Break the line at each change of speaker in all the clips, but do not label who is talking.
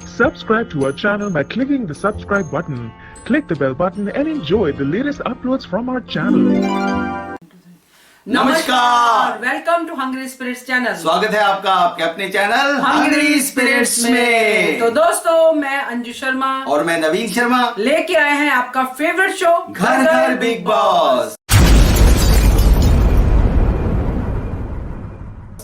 Subscribe to our channel by clicking the subscribe button. Click the bell button and enjoy the latest uploads from our channel.
नमस्कार,
welcome to hungry spirits channel.
स्वागत है आपका आपके अपने channel
hungry spirits में। तो दोस्तों, मैं अंजू शर्मा
और मैं नवीन शर्मा
लेके आए हैं आपका फेवरेट शो
घर घर बिग बॉस।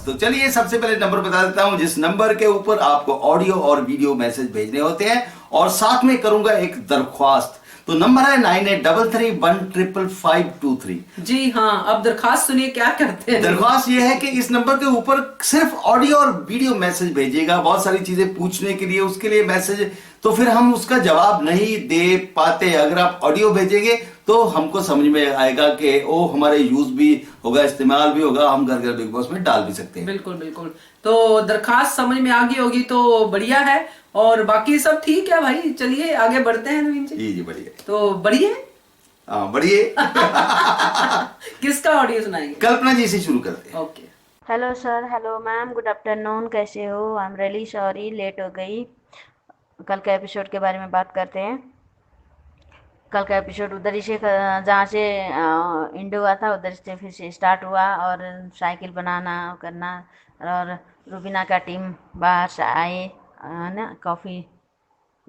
तो चलिए सबसे पहले नंबर बता देता हूं, जिस नंबर के ऊपर आपको ऑडियो और वीडियो मैसेज भेजने होते हैं, और साथ में करूंगा एक दरख्वास्त। तो नंबर है 9833155523।
जी हाँ, अब दरखास्त सुनिए क्या करते हैं।
दरख्वास्त ये है कि इस नंबर के ऊपर सिर्फ ऑडियो और वीडियो मैसेज भेजिएगा। बहुत सारी चीजें पूछने के लिए, उसके लिए मैसेज, तो फिर हम उसका जवाब नहीं दे पाते। अगर आप ऑडियो भेजेंगे तो हमको समझ में आएगा कि वो हमारे यूज भी होगा, इस्तेमाल भी होगा, हम घर घर बिग बॉस में डाल भी सकते हैं।
बिल्कुल बिल्कुल। तो दरखास्त समझ में आ गई होगी तो बढ़िया है, और बाकी सब ठीक है भाई। चलिए आगे बढ़ते हैं नवीन जी।
जी बढ़िया।
तो बढ़िया,
हाँ बढ़िया।
किसका ऑडियो सुनाएंगे?
कल्पना जी से शुरू करते हैं।
Okay.
Hello sir, hello ma'am, good afternoon, कैसे हो? I am really sorry, late हो गई। कल का एपिसोड के बारे में बात करते हैं। कल का एपिसोड उधर ही से जहाँ से इंडो हुआ था, उधर से फिर से स्टार्ट हुआ, और साइकिल बनाना करना, और रुबीना का टीम बाहर से आए ना, कॉफ़ी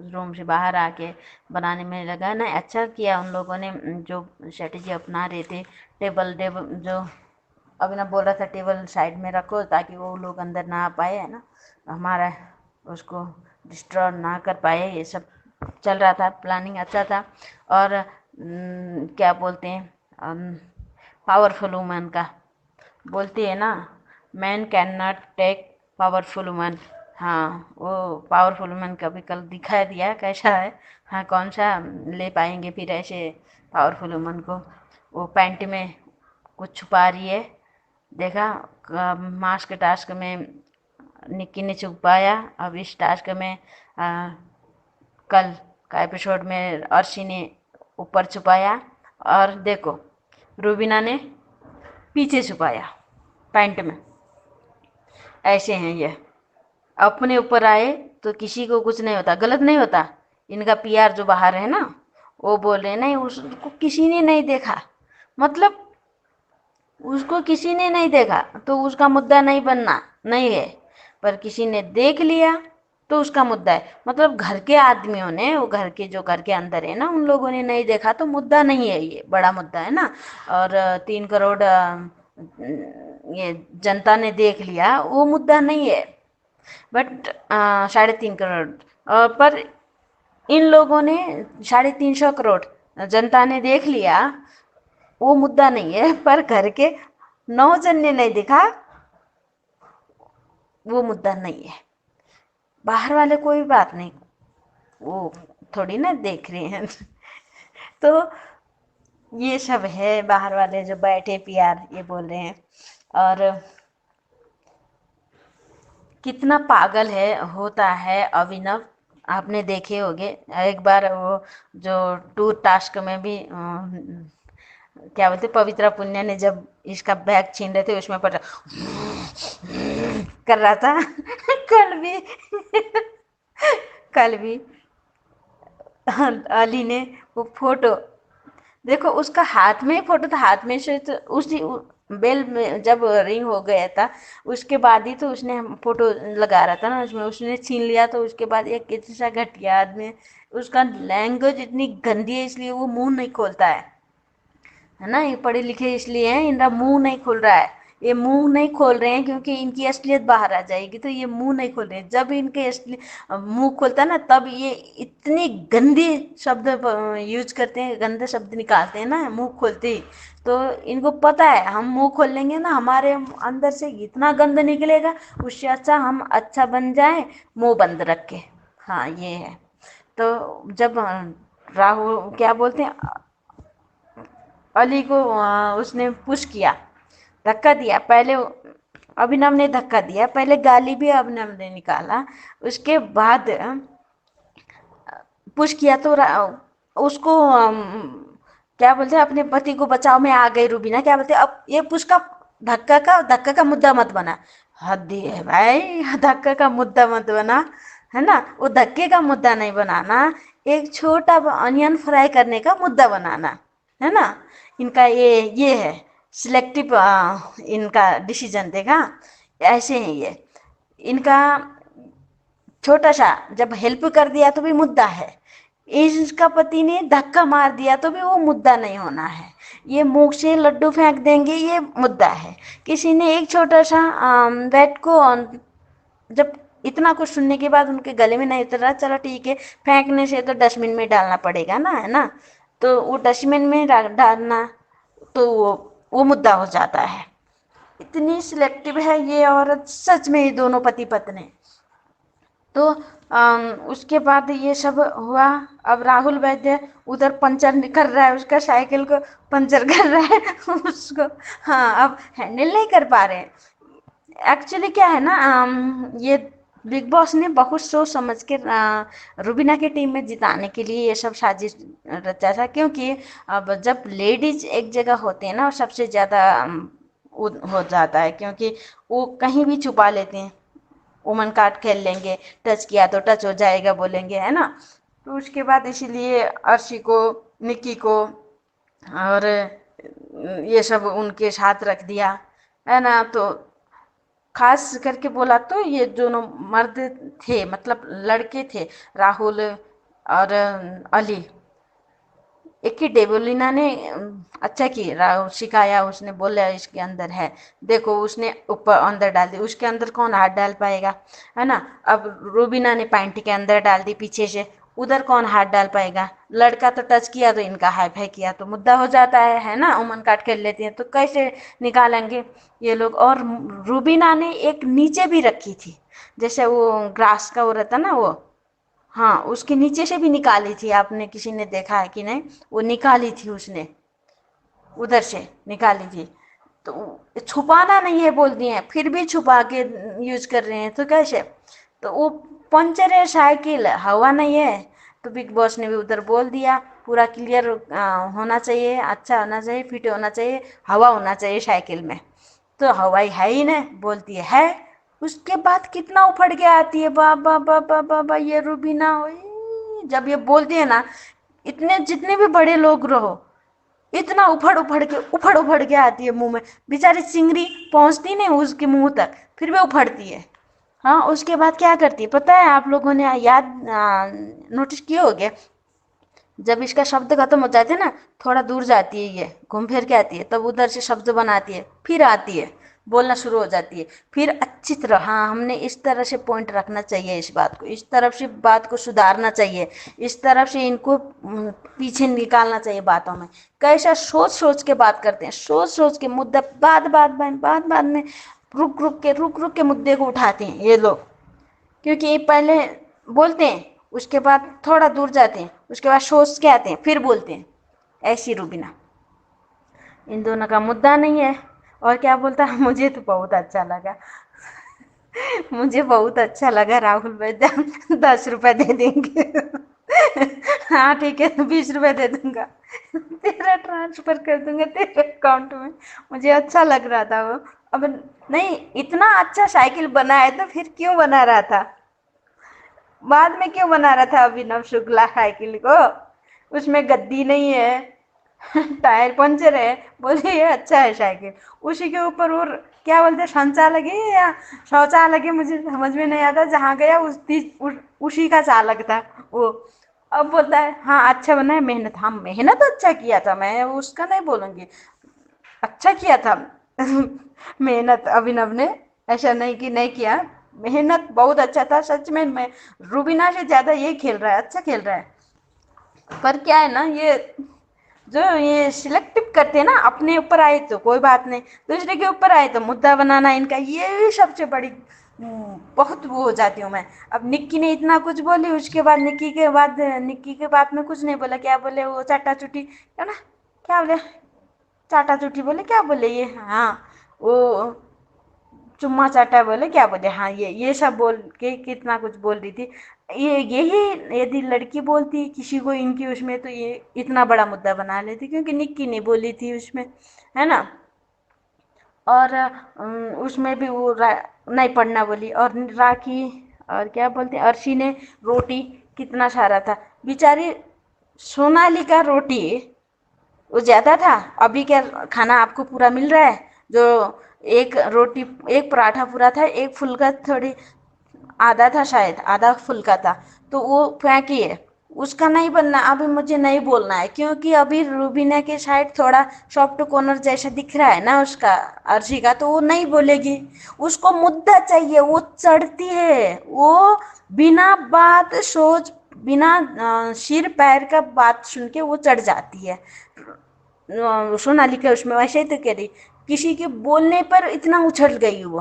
रूम से बाहर आके बनाने में लगा ना। अच्छा किया उन लोगों ने जो स्ट्रेटेजी अपना रहे थे। टेबल जो अभिनव बोल रहा था, टेबल साइड में रखो ताकि वो लोग अंदर ना आ पाए, है ना, हमारा उसको डिस्ट्रॉय ना कर पाए। ये सब चल रहा था, प्लानिंग अच्छा था। और क्या बोलते हैं, पावरफुल वुमन का बोलती है ना, man can not take powerful woman. हाँ, वो पावरफुल वुमन का भी कल दिखा दिया कैसा है। हाँ, कौन सा ले पाएंगे फिर ऐसे पावरफुल वुमन को। वो पैंट में कुछ छुपा रही है, देखा। मास्क टास्क में निक्की ने छुपाया, अब इस टास्क में कल का एपिसोड में अर्शी ने ऊपर छुपाया, और देखो रूबीना ने पीछे छुपाया पैंट में। ऐसे हैं ये, अपने ऊपर आए तो किसी को कुछ नहीं होता, गलत नहीं होता। इनका पीआर जो बाहर है ना, वो बोल रहे नहीं, उसको किसी ने नहीं देखा, मतलब उसको किसी ने नहीं देखा तो उसका मुद्दा नहीं बनना नहीं है, पर किसी ने देख लिया तो उसका मुद्दा है। मतलब घर के आदमियों ने, वो घर के अंदर है ना, उन लोगों ने नहीं देखा तो मुद्दा नहीं है, ये बड़ा मुद्दा है ना। और 3 करोड़ ये जनता ने देख लिया, वो मुद्दा नहीं है। बट 3.5 करोड़ पर इन लोगों ने 350 करोड़ जनता ने देख लिया, वो मुद्दा नहीं है। पर घर के 9 जन ने नहीं देखा, वो मुद्दा नहीं है। बाहर वाले कोई बात नहीं, वो थोड़ी ना देख रहे हैं। तो ये सब है, बाहर वाले जो बैठे पीआर ये बोल रहे हैं। और कितना पागल होता है अभिनव, आपने देखे होंगे। एक बार वो जो टूर टास्क में भी क्या बोलते, पवित्रा पुन्या ने जब इसका बैग छीन रहे थे, उसमें पर कर रहा था। कल भी अली ने वो फोटो देखो, उसका हाथ में फोटो था, हाथ में से तो उसी बेल में जब रिंग हो गया था उसके बाद ही तो उसने फोटो लगा रहा था ना, उसमें उसने छीन लिया। तो उसके बाद एक ऐसा घटिया आदमी, उसका लैंग्वेज इतनी गंदी है, इसलिए वो मुंह नहीं खोलता है ना। ये पढ़े लिखे इसलिए हैं, इनका मुंह नहीं खुल रहा है। ये मुंह नहीं खोल रहे हैं क्योंकि इनकी असलियत बाहर आ जाएगी, तो ये मुंह नहीं खोल रहे हैं। जब इनके असली मुंह खोलता है ना, तब ये इतनी गंदी शब्द यूज करते हैं, गंदे शब्द निकालते हैं ना मुंह खोलते ही। तो इनको पता है, हम मुंह खोल लेंगे ना, हमारे अंदर से इतना गंद निकलेगा, उससे अच्छा हम अच्छा बन जाए मुंह बंद रख के। हाँ, ये है। तो जब राहुल क्या बोलते हैं, अली को उसने पुश किया, धक्का दिया। पहले अभिनव ने धक्का दिया, पहले गाली भी अभिनव ने निकाला, उसके बाद पुश किया। तो उसको क्या बोलते हैं, अपने पति को बचाव में आ गई रूबीना। क्या बोलते हैं, अब ये पुश का धक्का का मुद्दा मत बना। हद है भाई, धक्का का मुद्दा मत बना। है ना, वो धक्के का मुद्दा नहीं बनाना, एक छोटा अनियन फ्राई करने का मुद्दा बनाना, है ना। इनका ये है सिलेक्टिव, इनका डिसीजन देखा, ऐसे ही ये इनका छोटा सा जब हेल्प कर दिया तो भी मुद्दा है, इसका पति ने धक्का मार दिया तो भी वो मुद्दा नहीं होना है, ये मुंह से लड्डू फेंक देंगे ये मुद्दा है, किसी ने एक छोटा सा बैट को जब इतना कुछ सुनने के बाद उनके गले में नहीं उतर रहा, चलो ठीक है, फेंकने से तो डस्टबिन में डालना पड़ेगा ना, है ना, तो वो डस्टबिन में डालना, तो वो मुद्दा हो जाता है। इतनी सिलेक्टिव है ये औरत सच में, ये दोनों पति पत्नी। तो उसके बाद ये सब हुआ। अब राहुल वैद्य उधर पंचर कर रहा है, उसका साइकिल को पंचर कर रहा है उसको, हाँ, अब हैंडल नहीं कर पा रहे। एक्चुअली क्या है ना, ये बिग बॉस ने बहुत सोच समझ के रुबीना की टीम में जिताने के लिए ये सब साजिश रचा था, क्योंकि अब जब लेडीज एक जगह होते हैं ना, सबसे ज़्यादा हो जाता है, क्योंकि वो कहीं भी छुपा लेते हैं, वुमन कार्ड खेल लेंगे, टच किया तो टच हो जाएगा बोलेंगे, है ना। तो उसके बाद इसीलिए अर्शी को, निक्की को और ये सब उनके साथ रख दिया, है ना। तो खास करके बोला तो ये दोनों मर्द थे, मतलब लड़के थे, राहुल और अली। एक ही डेबोलिना ने अच्छा की, राहुल सिखाया, उसने बोला इसके अंदर है, देखो उसने ऊपर अंदर डाल दी, उसके अंदर कौन हाथ डाल पाएगा, है ना। अब रूबीना ने पैंटी के अंदर डाल दी पीछे से, उधर कौन हाथ डाल पाएगा, लड़का तो टच किया तो इनका हाई फाई किया तो मुद्दा हो जाता है ना, उमन काट कर लेते हैं, तो कैसे निकालेंगे ये लोग। और रूबीना ने एक नीचे भी रखी थी, जैसे वो ग्रास का वो रहता ना वो, हाँ, उसके नीचे से भी निकाली थी, आपने किसी ने देखा है कि नहीं, वो निकाली थी उसने, उधर से निकाली थी। तो छुपाना नहीं है बोल दिए, फिर भी छुपा के यूज कर रहे हैं, तो कैसे। तो वो पंचर है साइकिल, हवा नहीं है, तो बिग बॉस ने भी उधर बोल दिया, पूरा क्लियर होना चाहिए, अच्छा होना चाहिए, फिट होना चाहिए, हवा होना चाहिए साइकिल में, तो हवाई है ही नहीं, बोलती है। उसके बाद कितना उफड़ के आती है, बाबा बाबा बाबा, ये रूबीना जब ये बोलती है ना, इतने जितने भी बड़े लोग रहो, इतना उफड़ के आती है मुंह में, बेचारी चिंगरी पहुंचती नहीं उसके मुंह तक, फिर भी उफड़ती है। हाँ, उसके बाद क्या करती है पता है, आप लोगों ने याद नोटिस किए होंगे, जब इसका शब्द खत्म हो जाते है ना, थोड़ा दूर जाती है, ये घूम फिर के आती है, तब उधर से शब्द बनाती है, फिर आती है, बोलना शुरू हो जाती है, फिर अच्छी तरह, हाँ, हमने इस तरह से पॉइंट रखना चाहिए, इस बात को इस तरफ से बात को सुधारना चाहिए, इस तरफ से इनको पीछे निकालना चाहिए बातों में। कैसा सोच सोच के बात करते हैं, सोच सोच के मुद्दा बाद में रुक रुक के मुद्दे को उठाते हैं ये लोग, क्योंकि ये पहले बोलते हैं, उसके बाद थोड़ा दूर जाते हैं, उसके बाद सोच के आते हैं, फिर बोलते हैं। ऐसी रूबीना, इन दोनों का मुद्दा नहीं है। और क्या बोलता है, मुझे तो बहुत अच्छा लगा मुझे बहुत अच्छा लगा, राहुल वैद्य 10 रुपए दे देंगे हाँ ठीक है, 20 रुपए दे दूंगा तेरा ट्रांसफर कर दूंगा तेरे अकाउंट में, मुझे अच्छा लग रहा था वो। अब नहीं, इतना अच्छा साइकिल बना है तो फिर क्यों बना रहा था, बाद में क्यों बना रहा था अभिनव शुक्ला साइकिल को, उसमें गद्दी नहीं है टायर पंचर है, बोले ये अच्छा है साइकिल, उसी के ऊपर और क्या बोलते हैं, शौचालय है या शौचालय है, मुझे समझ में नहीं आता, जहाँ गया उसी का चालक था वो। अब बोलता है हाँ अच्छा बना है, मेहनत, हाँ मेहनत अच्छा किया था, मैं उसका नहीं बोलूँगी, अच्छा किया था मेहनत अभिनव ने, ऐसा नहीं कि नहीं किया, मेहनत बहुत अच्छा था सच में। मैं रूबीना से ज़्यादा ये खेल रहा है, अच्छा खेल रहा है। पर क्या है ना, ये जो ये सिलेक्टिव करते हैं ना, अपने ऊपर आए तो कोई बात नहीं, दूसरे के ऊपर आए तो मुद्दा बनाना इनका, ये सबसे बड़ी बहुत वो हो जाती हूँ मैं। अब निक्की ने इतना कुछ बोली, उसके बाद निक्की के बाद में कुछ नहीं बोला, क्या बोले वो चाटा चुटी, है ना, क्या बोले चाटा चुटी बोले, क्या बोले ये, हाँ वो चुम्मा चाटा बोले, क्या बोले, हाँ ये सब बोल के कितना कुछ बोल रही थी। ये यही यदि लड़की बोलती किसी को इनकी उसमें, तो ये इतना बड़ा मुद्दा बना लेती, क्योंकि निक्की ने बोली थी उसमें, है ना। और उसमें भी वो नहीं पढ़ना बोली, और राखी और क्या बोलते हैं, अर्शी ने रोटी कितना सारा था बेचारी। सोनाली का रोटी वो ज्यादा था। अभी क्या खाना आपको पूरा मिल रहा है? जो एक रोटी, एक पराठा पूरा था, एक फुल्का थोड़ी आधा था, शायद आधा फुल्का था, तो वो फेंकिए। उसका नहीं बनना, अभी मुझे नहीं बोलना है, क्योंकि अभी रूबीना के साइड थोड़ा सॉफ्ट कॉर्नर जैसा दिख रहा है ना उसका, अर्शी का, तो वो नहीं बोलेगी। उसको मुद्दा चाहिए, वो चढ़ती है, वो बिना बात सोच, बिना सिर पैर का बात सुन के वो चढ़ जाती है। सोनालिका उसमें वैसे ही तो कह रही, किसी के बोलने पर इतना उछल गई वो।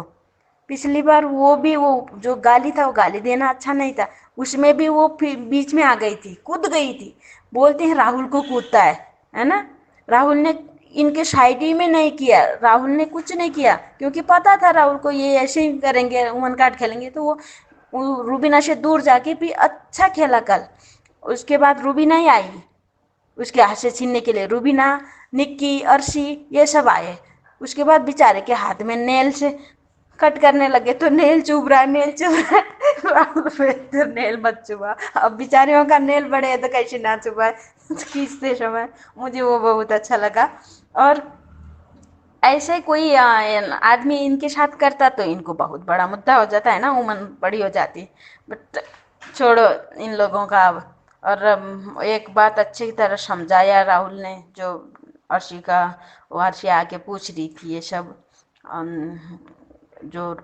पिछली बार वो भी, वो जो गाली था वो गाली देना अच्छा नहीं था, उसमें भी वो बीच में आ गई थी, कूद गई थी। बोलते हैं राहुल को कूदता है ना। राहुल ने इनके साइड ही में नहीं किया, राहुल ने कुछ नहीं किया, क्योंकि पता था राहुल को ये ऐसे ही करेंगे, उमन कार्ड खेलेंगे, तो वो रूबीना से दूर जाके भी अच्छा खेला कल। उसके बाद रूबीना ही आई उसके हाथ से छीनने के लिए। रूबीना, निक्की, अर्शी ये सब आए। उसके बाद बेचारे के हाथ में नेल से कट करने लगे, तो नेल चुभ रहा है, नेल चुभ रहा है। तो नेल मत चुभा, अब बेचारियों का नेल बड़े है तो कैसे ना चुभा खींचते समय। मुझे वो बहुत अच्छा लगा। और ऐसे कोई आदमी इनके साथ करता तो इनको बहुत बड़ा मुद्दा हो जाता है ना, उमन बड़ी हो जाती। बट छोड़ो इन लोगों का अब। और एक बात अच्छी तरह समझाया राहुल ने, जो अर्शी का, वो अर्शी आके पूछ रही थी ये सब, जो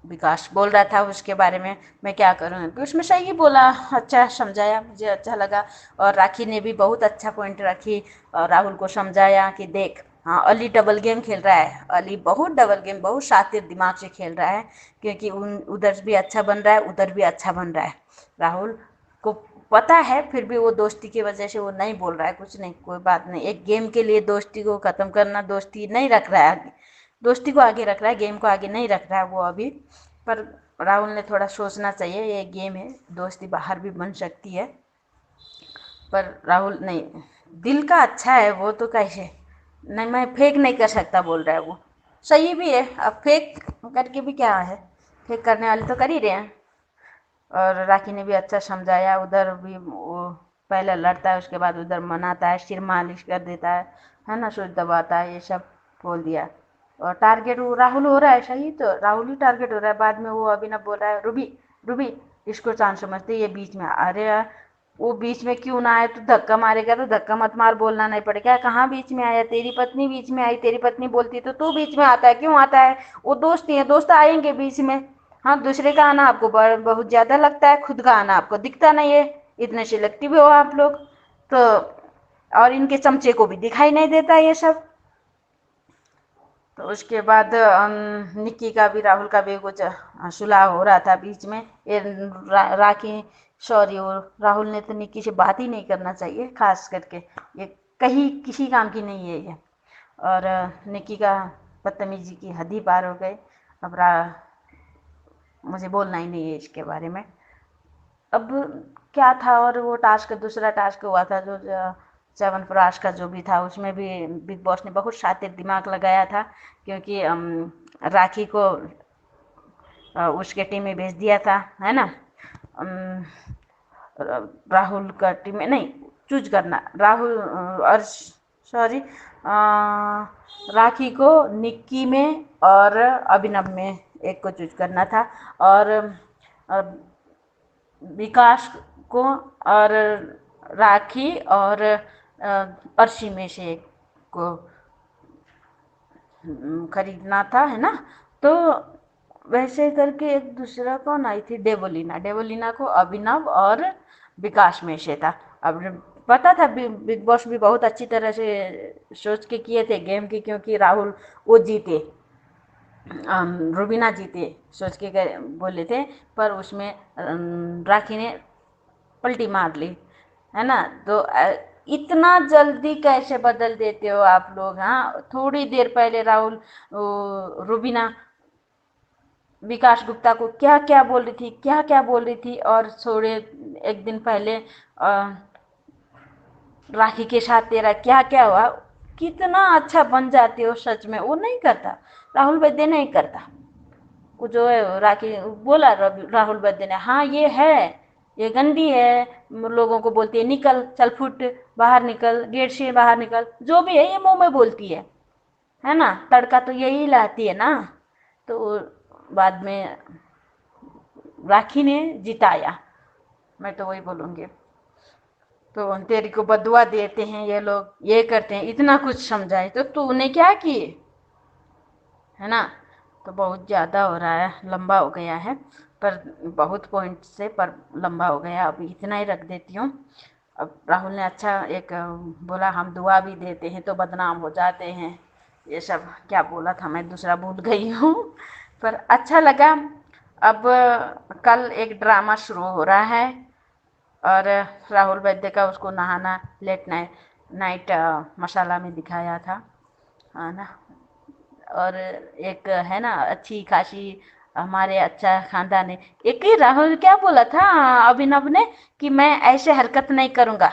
विकास बोल रहा था उसके बारे में मैं क्या करूँ, उसमें सही बोला, अच्छा समझाया, मुझे अच्छा लगा। और राखी ने भी बहुत अच्छा पॉइंट रखी और राहुल को समझाया कि देख, हाँ अली डबल गेम खेल रहा है, अली बहुत डबल गेम, बहुत शातिर दिमाग से खेल रहा है, क्योंकि उधर भी अच्छा बन रहा है, उधर भी अच्छा बन रहा है। राहुल को पता है, फिर भी वो दोस्ती की वजह से वो नहीं बोल रहा है, कुछ नहीं, कोई बात नहीं। एक गेम के लिए दोस्ती को ख़त्म करना, दोस्ती नहीं रख रहा है, दोस्ती को आगे रख रहा है, गेम को आगे नहीं रख रहा है वो अभी। पर राहुल ने थोड़ा सोचना चाहिए, ये गेम है, दोस्ती बाहर भी बन सकती है। पर राहुल नहीं, दिल का अच्छा है वो, तो कैसे नहीं, मैं फेक नहीं कर सकता बोल रहा है वो। सही भी है, अब फेक करके भी क्या है, फेक करने वाले तो कर ही रहे हैं। और राखी ने भी अच्छा समझाया, उधर भी वो पहले लड़ता है, उसके बाद उधर मनाता है, सिर मालिश कर देता है ना, सूझ दबाता है, ये सब बोल दिया। और टारगेट वो राहुल हो रहा है, सही तो राहुल ही टारगेट हो रहा है। बाद में वो अभिनव बोल रहा है, रूबी रूबी इसको चांद समझते, ये बीच में, अरे यार वो बीच में क्यों ना आए, तो धक्का मारेगा तो धक्का मत मार, बोलना नहीं पड़ेगा, कहाँ बीच में आया, तेरी पत्नी बीच में आई, तेरी पत्नी बोलती तो तू बीच में आता है, क्यों आता है? वो दोस्त ही है, दोस्त आएंगे बीच में। हाँ, दूसरे का आना आपको बहुत ज्यादा लगता है, खुद का आना आपको दिखता नहीं है, इतने सिलेक्टिव हो आप लोग तो। और इनके चमचे को भी दिखाई नहीं देता ये सब। तो उसके बाद निक्की का भी, राहुल का भी कुछ सुलह हो रहा था बीच में, ये राखी, सॉरी, और राहुल ने तो निक्की से बात ही नहीं करना चाहिए, खास करके ये कहीं किसी काम की नहीं है ये। और निक्की का बदतमीजी की हद ही पार हो गई। अब मुझे बोलना ही नहीं है इसके बारे में। अब क्या था, और वो टास्क, दूसरा टास्क हुआ था जो च्यवनप्राश का जो भी था, उसमें भी बिग बॉस ने बहुत शातिर दिमाग लगाया था, क्योंकि राखी को उसके टीम में भेज दिया था, है ना। राहुल का टीम में नहीं, चूज करना, राहुल और सॉरी, राखी को निक्की में और अभिनव में एक को चूज करना था, और विकास को और राखी और अर्शी में से एक को खरीदना था, है ना। तो वैसे करके एक दूसरा कौन आई थी, डेवोलिना को अभिनव और विकास में से था। अब पता था बिग बॉस भी बहुत अच्छी तरह से सोच के किए थे गेम की, क्योंकि राहुल वो जीते, रूबीना जीते सोच के बोले थे, पर उसमें राखी ने पलटी मार ली, है ना। तो इतना जल्दी कैसे बदल देते हो आप लोग? हाँ, थोड़ी देर पहले राहुल, रूबीना विकास गुप्ता को क्या क्या बोल रही थी, क्या क्या बोल रही थी, और थोड़े एक दिन पहले राखी के साथ तेरा क्या क्या हुआ, कितना अच्छा बन जाते हो सच में। वो नहीं करता, राहुल वैद्य नहीं करता, वो जो है राखी बोला राहुल वैद्य ने, हाँ ये है, ये गंदी है, लोगों को बोलती है निकल, चल फुट, बाहर निकल, गेट से बाहर निकल, जो भी है ये मुंह में बोलती है ना, तड़का तो यही लाती है ना। तो बाद में राखी ने जिताया, मैं तो वही बोलूँगी। तो तेरी को बदुआ देते हैं ये लोग, ये करते हैं, इतना कुछ समझाए तो तूने क्या किए, है ना। तो बहुत ज़्यादा हो रहा है, लंबा हो गया है, पर बहुत पॉइंट से पर लंबा हो गया, अभी इतना ही रख देती हूँ। अब राहुल ने अच्छा एक बोला, हम दुआ भी देते हैं तो बदनाम हो जाते हैं, ये सब क्या बोला था मैं दूसरा भूल गई हूँ, पर अच्छा लगा। अब कल एक ड्रामा शुरू हो रहा है, और राहुल वैद्य का उसको नहाना लेट नाइट मसाला में दिखाया था, है ना। और एक है ना अच्छी खासी हमारे अच्छा खानदान है। एक ही राहुल क्या बोला था अभिनव ने कि मैं ऐसे हरकत नहीं करूँगा,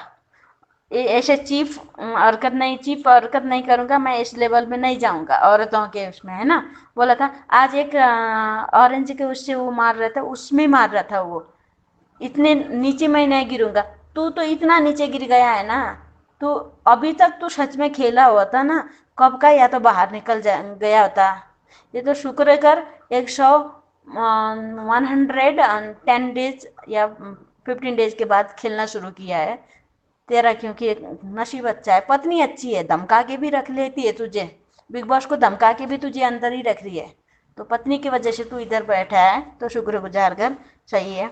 ऐसे चीप हरकत नहीं करूँगा, मैं इस लेवल में नहीं जाऊँगा औरतों के उसमें, है ना। बोला था आज एक ऑरेंज के उससे वो मार रहा था, उसमें मार रहा था वो, इतने नीचे मैं नहीं गिरूंगा। तू तो इतना नीचे गिर गया है ना, तो अभी तक तू सच में खेला हुआ था ना, कब का या तो बाहर निकल गया होता। ये तो शुक्र कर 110 डेज या 15 डेज के बाद खेलना शुरू किया है तेरा, क्योंकि एक नसीब अच्छा है, पत्नी अच्छी है, धमका के भी रख लेती है तुझे, बिग बॉस को धमका के भी तुझे अंदर ही रख रही है, तो पत्नी की वजह से तू इधर बैठा है, तो शुक्रगुजार कर, सही है।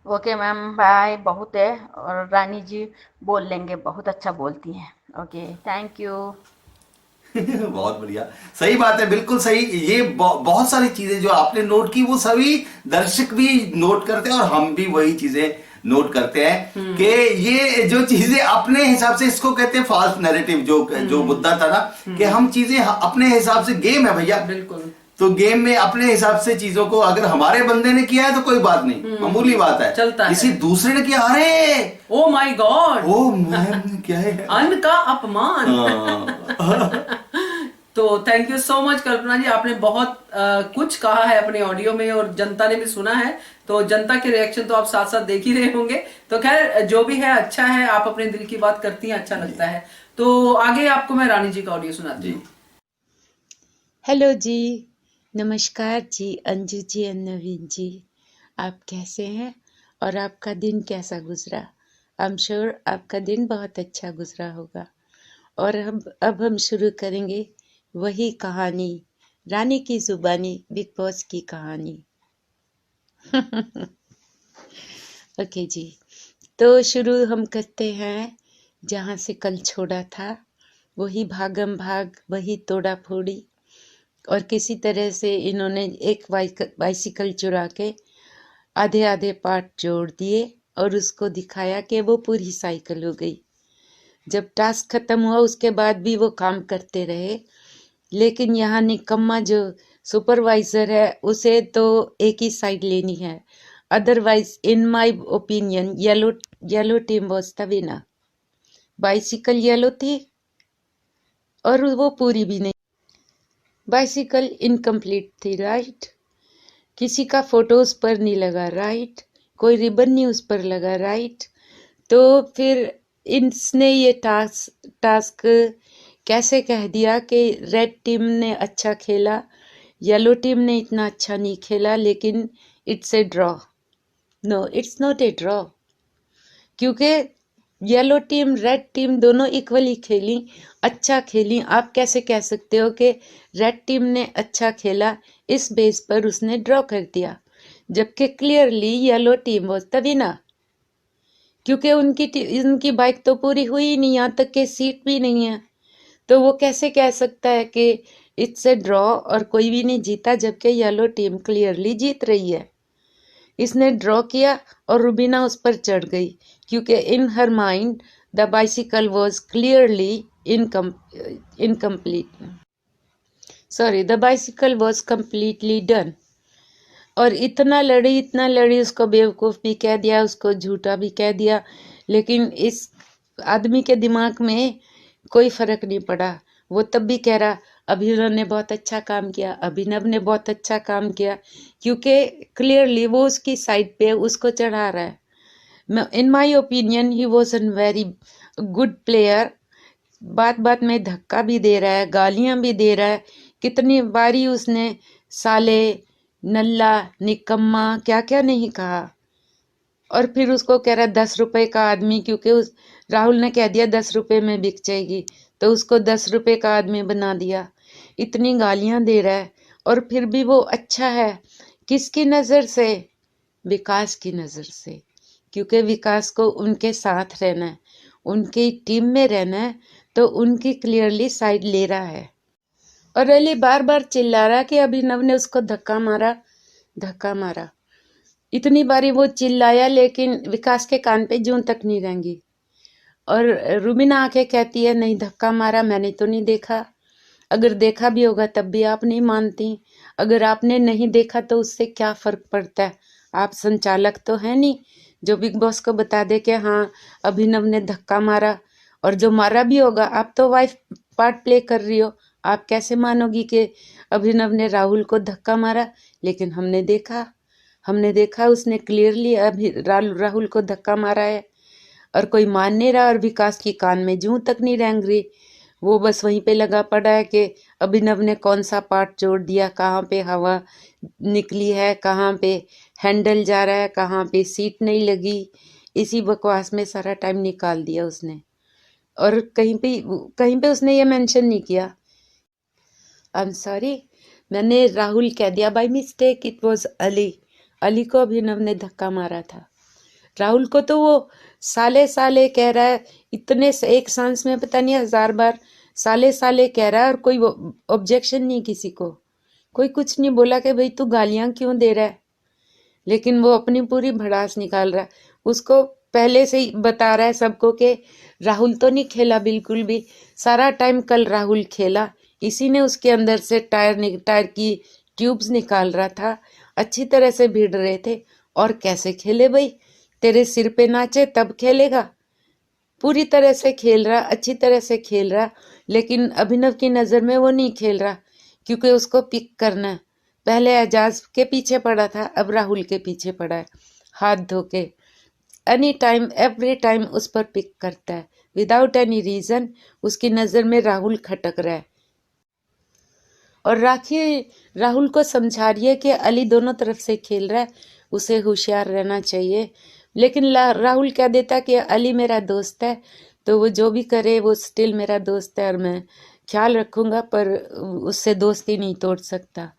ओके मैम बाय, बहुत है, और रानी जी बोल लेंगे, बहुत अच्छा बोलती हैं। Okay thank you.
बहुत बढ़िया, सही बात है, बिल्कुल सही। ये बहुत सारी चीजें जो आपने नोट की वो सभी दर्शक भी नोट करते हैं और हम भी वही चीजें नोट करते हैं कि ये जो चीजें अपने हिसाब से, इसको कहते हैं फॉल्स नैरेटिव, जो मुद्दा था ना कि हम चीजें अपने हिसाब से, गेम है भैया,
बिल्कुल, तो
गेम में अपने हिसाब से चीजों को, अगर हमारे बंदे ने किया है तो कोई बात नहीं, मामूली बात है,
चलता है।
किसी दूसरे ने किया, अरे
oh my god,
oh ma'am क्या है,
अन्न का अपमान। तो thank you so much Kalpana ji, आपने बहुत कुछ कहा है अपने ऑडियो में और जनता ने भी सुना है, तो जनता के रिएक्शन तो आप साथ साथ देख ही रहे होंगे। तो खैर जो भी है अच्छा है, आप अपने दिल की बात करती हैं, अच्छा लगता है। तो आगे आपको मैं रानी जी का ऑडियो सुनाती हूँ।
हेलो जी, नमस्कार जी, अंजू जी और नवीन जी, आप कैसे हैं और आपका दिन कैसा गुजरा? आई एम श्योर आपका दिन बहुत अच्छा गुजरा होगा। और अब हम शुरू करेंगे वही कहानी, रानी की जुबानी, बिग बॉस की कहानी। ओके जी, तो शुरू हम करते हैं जहाँ से कल छोड़ा था, वही भागम भाग, वही तोड़ा फोड़ी, और किसी तरह से इन्होंने एक बाइसिकल चुरा के आधे आधे पार्ट जोड़ दिए और उसको दिखाया कि वो पूरी साइकिल हो गई। जब टास्क खत्म हुआ उसके बाद भी वो काम करते रहे, लेकिन यहाँ निकम्मा जो सुपरवाइजर है उसे तो एक ही साइड लेनी है, otherwise in my opinion yellow team was the winner. Bicycle yellow थी और वो पूरी भी नहीं, बाइसिकल इनकम्प्लीट थी, राइट। किसी का फोटो उस पर नहीं लगा, राइट। कोई रिबन नहीं उस पर लगा, राइट। तो फिर इसने ये टास्क कैसे कह दिया कि रेड टीम ने अच्छा खेला, येलो टीम ने इतना अच्छा नहीं खेला, लेकिन it's a draw. No, it's not a draw, क्योंकि येलो टीम रेड टीम दोनों इक्वली खेली, अच्छा खेली। आप कैसे कह सकते हो कि रेड टीम ने अच्छा खेला, इस बेस पर उसने ड्रॉ कर दिया, जबकि clearly yellow team was the winner, क्योंकि उनकी बाइक तो पूरी हुई ही नहीं, यहाँ तक कि सीट भी नहीं है। तो वो कैसे कह सकता है कि इट्स ए ड्रॉ और कोई भी नहीं जीता, जबकि येलो टीम क्लियरली जीत रही है। इसने ड्रॉ किया और रुबीना उस पर चढ़ गई, क्योंकि in her mind the bicycle was clearly incomplete, sorry, the bicycle was completely done. और इतना लड़ी, उसको बेवकूफ़ भी कह दिया, उसको झूठा भी कह दिया, लेकिन इस आदमी के दिमाग में कोई फ़र्क नहीं पड़ा। वो तब भी कह रहा अभिनव ने बहुत अच्छा काम किया, अभिनव ने बहुत अच्छा काम किया, क्योंकि क्लियरली वो उसकी साइड पे उसको चढ़ा रहा है। In my opinion he was an very good player. बात बात में धक्का भी दे रहा है, गालियां भी दे रहा है, कितनी बारी उसने साले, नल्ला, निकम्मा क्या क्या नहीं कहा। और फिर उसको कह रहा है 10 रुपए का आदमी, क्योंकि उस राहुल ने कह दिया 10 रुपए में बिक जाएगी, तो उसको 10 रुपए का आदमी बना दिया। इतनी गालियां दे रहा है और फिर भी वो अच्छा है। किसकी नज़र से? विकास की नज़र से, क्योंकि विकास को उनके साथ रहना है, उनकी टीम में रहना है, तो उनकी क्लियरली साइड ले रहा है। और अली बार बार चिल्ला रहा कि अभिनव ने उसको धक्का मारा, धक्का मारा। इतनी बारी वो चिल्लाया, लेकिन विकास के कान पे जूं तक नहीं रेंगी। और रुबीना आके कहती है नहीं धक्का मारा, मैंने तो नहीं देखा। अगर देखा भी होगा तब भी आप नहीं मानती। अगर आपने नहीं देखा तो उससे क्या फर्क पड़ता है? आप संचालक तो है नहीं जो बिग बॉस को बता दे कि हाँ अभिनव ने धक्का मारा। और जो मारा भी होगा, आप तो वाइफ पार्ट प्ले कर रही हो, आप कैसे मानोगी कि अभिनव ने राहुल को धक्का मारा? लेकिन हमने देखा उसने क्लियरली राहुल को धक्का मारा है। और कोई मान नहीं रहा, और विकास की कान में जूं तक नहीं रेंग रही। वो बस वहीं पे लगा पड़ा है कि अभिनव ने कौन सा पार्ट जोड़ दिया, कहाँ पे हवा निकली है, कहाँ पे हैंडल जा रहा है, कहाँ पे सीट नहीं लगी। इसी बकवास में सारा टाइम निकाल दिया उसने। और कहीं पे उसने ये मेंशन नहीं किया, आई एम सॉरी, मैंने राहुल कह दिया by mistake, it was Ali को अभिनव ने धक्का मारा था। राहुल को तो वो साले साले कह रहा है, इतने एक सांस में पता नहीं 1000 बार साले साले कह रहा है, और कोई ऑब्जेक्शन नहीं, किसी को कोई कुछ नहीं बोला कि भाई तू गालियां क्यों दे रहा है। लेकिन वो अपनी पूरी भड़ास निकाल रहा है। उसको पहले से ही बता रहा है सबको कि राहुल तो नहीं खेला बिल्कुल भी, सारा टाइम कल राहुल खेला, इसी ने उसके अंदर से टायर की ट्यूब्स निकाल रहा था, अच्छी तरह से भिड़ रहे थे। और कैसे खेले भाई, तेरे सिर पे नाचे तब खेलेगा। पूरी तरह से खेल रहा, अच्छी तरह से खेल रहा, लेकिन अभिनव की नज़र में वो नहीं खेल रहा, क्योंकि उसको पिक करना है। पहले एजाज के पीछे पड़ा था, अब राहुल के पीछे पड़ा है, हाथ धो के एनी टाइम एवरी टाइम उस पर पिक करता है विदाउट एनी रीज़न। उसकी नज़र में राहुल खटक रहा है। और राखी राहुल को समझा रही है कि अली दोनों तरफ से खेल रहा है, उसे होशियार रहना चाहिए। लेकिन राहुल कह देता कि अली मेरा दोस्त है, तो वो जो भी करे वो स्टिल मेरा दोस्त है और मैं ख्याल रखूँगा, पर उससे दोस्ती नहीं तोड़ सकता,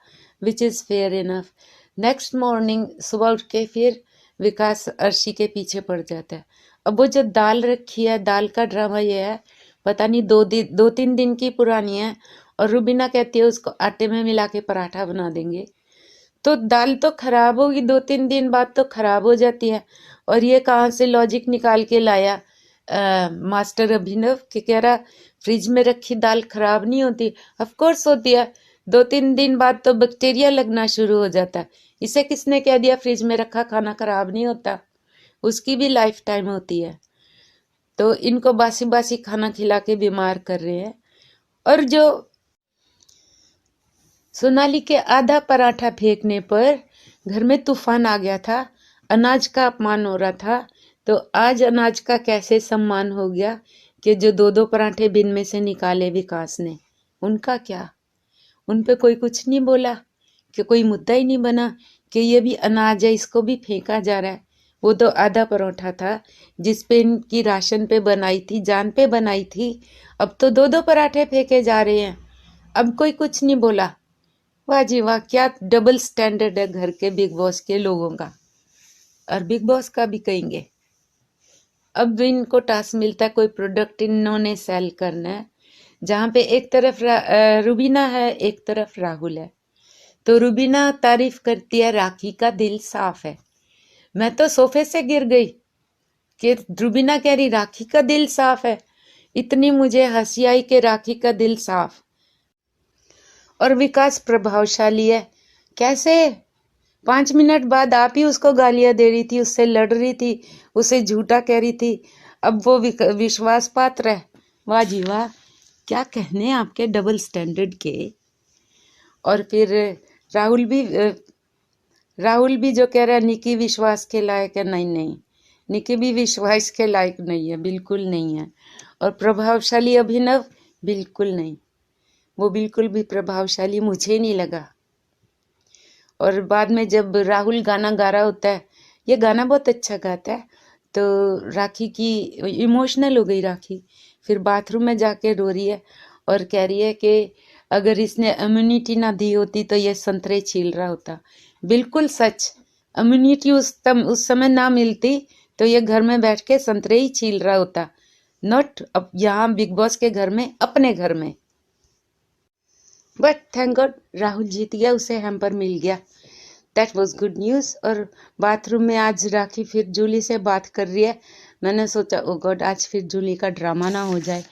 which is fair enough. Next morning सुबह उठ के फिर विकास अर्शी के पीछे पड़ जाता है। अब वो जो दाल रखी है, दाल का ड्रामा ये है, पता नहीं 2-3 दिन की पुरानी है, और रुबीना कहती है उसको आटे में मिला के पराठा बना देंगे। तो दाल तो खराब होगी, 2-3 दिन बाद तो खराब हो जाती है। और ये कहाँ से लॉजिक निकाल के लाया मास्टर अभिनव कि कह रहा फ्रिज में रखी दाल खराब नहीं होती। ऑफ कोर्स होती है, 2-3 दिन बाद तो बैक्टीरिया लगना शुरू हो जाता है। इसे किसने कह दिया फ्रिज में रखा खाना खराब नहीं होता? उसकी भी लाइफ टाइम होती है। तो इनको बासी बासी खाना खिला के बीमार कर रहे हैं। और जो सोनाली के आधा पराठा फेंकने पर घर में तूफान आ गया था, अनाज का अपमान हो रहा था, तो आज अनाज का कैसे सम्मान हो गया कि जो 2-2 पराठे बिन में से निकाले विकास ने, उनका क्या? उन पे कोई कुछ नहीं बोला, कि कोई मुद्दा ही नहीं बना कि ये भी अनाज है, इसको भी फेंका जा रहा है। वो तो आधा परोठा था जिस पे इनकी राशन पे बनाई थी, जान पे बनाई थी, अब तो 2-2 पराठे फेंके जा रहे हैं, अब कोई कुछ नहीं बोला। वाह जी वाह, क्या डबल स्टैंडर्ड है घर के बिग बॉस के लोगों का, और बिग बॉस का भी कहेंगे। अब इनको टास्क मिलता है, कोई प्रोडक्ट इन्होंने सेल करना है, जहाँ पे एक तरफ रुबीना है, एक तरफ राहुल है। तो रुबीना तारीफ करती है राखी का दिल साफ है। मैं तो सोफे से गिर गई कि रुबीना कह रही राखी का दिल साफ है। इतनी मुझे हंसी आई कि राखी का दिल साफ। और विकास प्रभावशाली है, कैसे 5 मिनट बाद आप ही उसको गालियां दे रही थी, उससे लड़ रही थी, उसे झूठा कह रही थी, अब वो विश्वास पात्र है। वाह जी वाह, क्या कहने आपके डबल स्टैंडर्ड के। और फिर राहुल भी जो कह रहा है निकी विश्वास के लायक है, नहीं नहीं, निकी भी विश्वास के लायक नहीं है, बिल्कुल नहीं है। और प्रभावशाली अभिनव, बिल्कुल नहीं, वो बिल्कुल भी प्रभावशाली मुझे नहीं लगा। और बाद में जब राहुल गाना गा रहा होता है, ये गाना बहुत अच्छा गाता है, तो राखी की इमोशनल हो गई राखी, फिर बाथरूम में जाके रो रही है और कह रही है कि अगर इसने इम्यूनिटी ना दी होती तो ये संतरे छील रहा होता। बिल्कुल सच, इम्यूनिटी उस समय ना मिलती तो ये घर में बैठ के संतरे ही छील रहा होता, नॉट अब यहाँ बिग बॉस के घर में, अपने घर में। बट थैंक गॉड राहुल जीत गया, उसे हैम्पर मिल गया, दैट वाज गुड न्यूज़। और बाथरूम में आज राखी फिर जूली से बात कर रही है, मैंने सोचा ओ गॉड आज फिर जूली का ड्रामा ना हो जाए,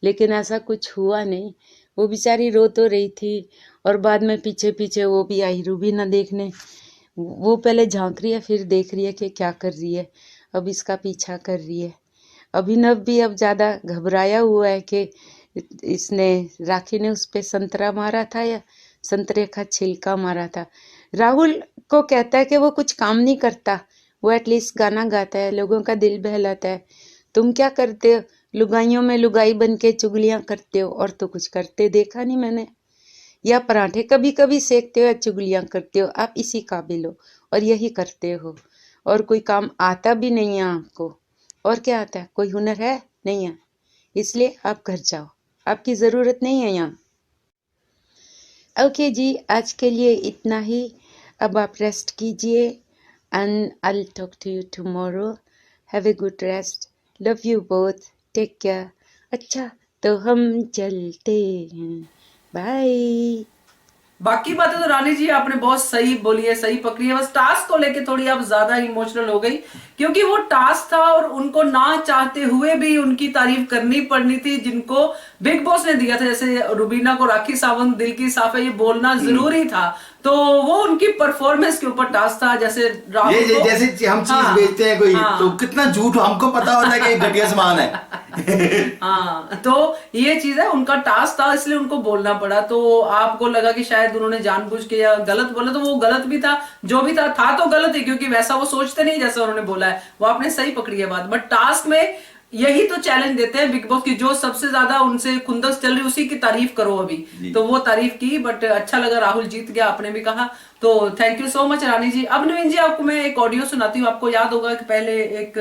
लेकिन ऐसा कुछ हुआ नहीं। वो बेचारी रो तो रही थी और बाद में पीछे पीछे वो भी आई रूबीना देखने, वो पहले झांक रही है फिर देख रही है कि क्या कर रही है, अब इसका पीछा कर रही है। अभिनव भी अब ज़्यादा घबराया हुआ है कि राखी ने उस पर संतरा मारा था या संतरे का छिलका मारा था। राहुल को कहता है कि वो कुछ काम नहीं करता, वो एटलीस्ट गाना गाता है, लोगों का दिल बहलाता है। तुम क्या करते हो, लुगाइयों में लुगाई बन के चुगलियाँ करते हो, और तो कुछ करते देखा नहीं मैंने। या पराठे कभी कभी सेकते हो या चुगलियाँ करते हो, आप इसी काबिल हो और यही करते हो, और कोई काम आता भी नहीं है आपको। और क्या आता है, कोई हुनर है नहीं है, इसलिए आप घर जाओ, आपकी ज़रूरत नहीं है यहाँ। ओके जी, आज के लिए इतना ही, अब आप रेस्ट कीजिए and I will talk to you tomorrow. Have a good rest, love you both, take care. अच्छा तो हम चलते हैं, बाय।
बाकी बातें तो रानी जी आपने बहुत सही बोली है, सही पकड़ी है। बस टास्क को लेके थोड़ी आप ज्यादा इमोशनल हो गई, क्योंकि वो टास्क था और उनको ना चाहते हुए भी उनकी तारीफ करनी पड़नी थी जिनको बिग बॉस ने दिया था। जैसे रुबीना को राखी सावंत दिल की साफ है ये बोलना जरूरी था, तो वो उनकी परफॉर्मेंस के ऊपर टास्क था। जैसे राहुल को
जैसे हम चीज बेचते हैं कोई, तो कितना झूठ हमको पता होता है कि घटिया सामान है।
हाँ, तो ये चीज है, उनका टास्क था इसलिए उनको बोलना पड़ा। तो आपको लगा कि शायद उन्होंने जानबूझ के या गलत बोला, तो वो गलत भी था, जो भी था तो गलत ही, क्योंकि वैसा वो सोचते नहीं जैसा उन्होंने बोला है। वो आपने सही पकड़ी है बात। बट टास्क में यही तो चैलेंज देते हैं बिग बॉस की, जो सबसे ज्यादा उनसे खुंदस चल रही उसी की तारीफ करो अभी, तो वो तारीफ की। बट अच्छा लगा, राहुल जीत गया, आपने भी कहा, तो थैंक यू सो मच रानी जी। अब नवीन जी आपको मैं एक ऑडियो सुनाती हूँ। आपको याद होगा कि पहले एक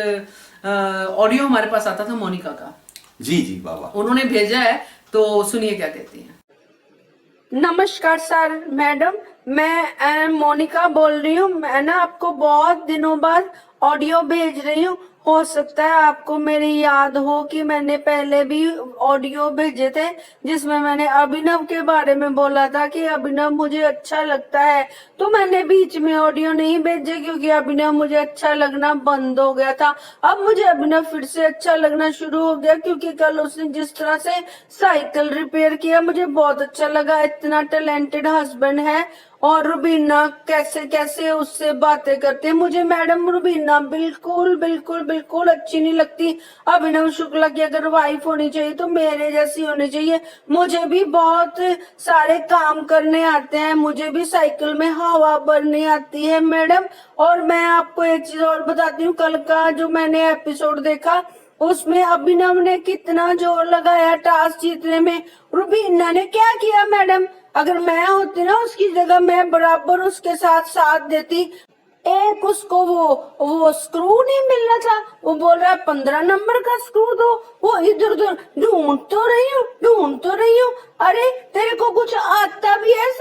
ऑडियो हमारे पास आता था मोनिका का,
जी जी बाबा,
उन्होंने भेजा है, तो सुनिए क्या कहती हैं।
नमस्कार सर मैडम, मैं मोनिका बोल रही हूँ। मैं ना आपको बहुत दिनों बाद ऑडियो भेज रही हूँ। हो सकता है आपको मेरी याद हो कि मैंने पहले भी ऑडियो भेजे थे जिसमें मैंने अभिनव के बारे में बोला था कि अभिनव मुझे अच्छा लगता है, तो मैंने बीच में ऑडियो नहीं भेजे क्योंकि अभिनव मुझे अच्छा लगना बंद हो गया था। अब मुझे अभिनव फिर से अच्छा लगना शुरू हो गया क्योंकि कल उसने जिस तरह से साइकिल रिपेयर किया मुझे बहुत अच्छा लगा। इतना टैलेंटेड हस्बैंड है। और रुबीना कैसे कैसे उससे बातें करते हैं, मुझे मैडम रुबीना बिल्कुल बिल्कुल बिल्कुल अच्छी नहीं लगती। अभिनव शुक्ला की अगर वाइफ होनी चाहिए तो मेरे जैसी होनी चाहिए। मुझे भी बहुत सारे काम करने आते हैं, मुझे भी साइकिल में हवा भरनी आती है मैडम। और मैं आपको एक चीज और बताती हूँ, कल का जो मैंने एपिसोड देखा उसमें अभिनव ने कितना जोर लगाया टास्क जीतने में। रुबीना ने क्या किया मैडम, अगर मैं होती ना उसकी जगह मैं बराबर उसके साथ देती। एक उसको वो स्क्रू नहीं मिल रहा था, वो बोल रहा है 15 नंबर का स्क्रू दो, वो इधर उधर ढूंढ तो रही हूँ। अरे तेरे को कुछ आता भी है,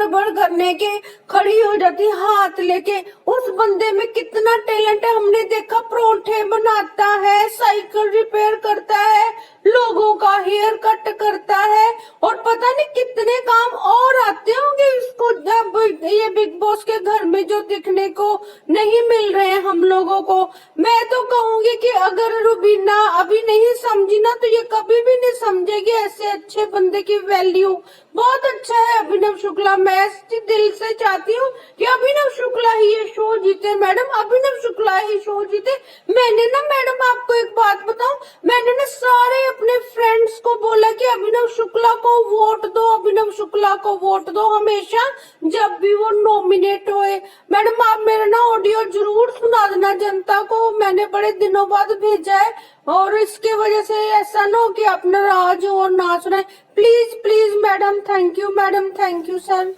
बड़ करने के खड़ी हो जाती हाथ लेके। उस बंदे में कितना टैलेंट है, हमने देखा परोठे बनाता है, साइकिल रिपेयर करता है, लोगों का हेयर कट करता है, और पता नहीं कितने काम और आते होंगे इसको, जब ये बिग बॉस के घर में जो दिखने को नहीं मिल रहे हैं हम लोगों को। मैं तो कहूंगी कि अगर रुबीना अभी नहीं समझी ना तो ये कभी भी नहीं समझेगी ऐसे अच्छे बंदे की वैल्यू। बहुत अच्छा है अभिनव शुक्ला, मैं दिल से चाहती हूँ कि अभिनव शुक्ला ही ये शो जीते मैडम, अभिनव शुक्ला ही शो जीते। मैंने ना मैडम आपको एक बात बताऊं, मैंने ना सारे अपने फ्रेंड्स को बोला कि अभिनव शुक्ला को वोट दो, अभिनव शुक्ला को वोट दो, हमेशा जब भी वो नॉमिनेट होए। मैडम आप मेरा ना ऑडियो जरूर सुना देना जनता को, मैंने बड़े दिनों बाद भेजा है और इसके वजह से ऐसा ना हो कि आप नाराज हो और ना सुनाए। Please please madam, thank you madam, thank you sir.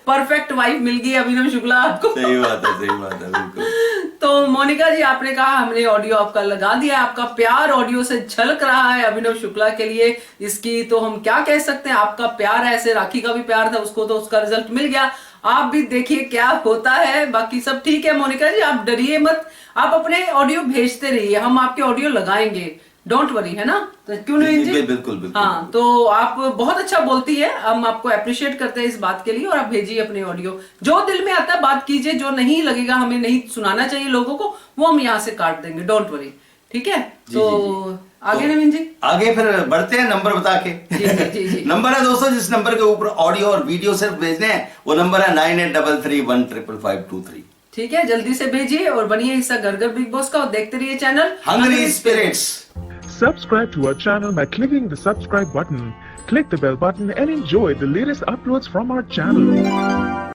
Perfect wife मिल गई अभिनव शुक्ला आपको।
सही बात है बिल्कुल।
तो मोनिका जी आपने कहा हमने ऑडियो आपका लगा दिया, आपका प्यार ऑडियो से झलक रहा है अभिनव शुक्ला के लिए। इसकी तो हम क्या कह सकते हैं, आपका प्यार है, ऐसे राखी का भी प्यार था, उसको तो उसका रिजल्ट मिल गया। आप भी देखिए क्या होता है, बाकी सब ठीक है। मोनिका जी आप डरिए मत, आप अपने ऑडियो भेजते रहिए, हम आपके ऑडियो लगाएंगे, डोंट वरी, है ना? तो क्यों नहीं जी?
बिल्कुल।
हाँ, तो आप बहुत अच्छा बोलती है, हम आपको अप्रिशिएट करते हैं इस बात के लिए। और आप भेजिए अपने ऑडियो, जो दिल में आता है बात कीजिए, जो नहीं लगेगा हमें नहीं सुनाना चाहिए लोगों को, वो हम यहाँ से काट देंगे, डोंट वरी, ठीक है? तो आगे नवीन जी,
आगे फिर बढ़ते हैं नंबर बता के।
जी।
नंबर है दोस्तों, जिस नंबर के ऊपर ऑडियो और वीडियो सिर्फ भेजने हैं, वो नंबर है 9833155523।
ठीक है, जल्दी से भेजिए और बनिए हिस्सा घर घर बिग बॉस का और देखते रहिए channel
hungry spirits.
Subscribe to our channel by clicking the subscribe button. Click the bell button and enjoy the latest uploads from our channel.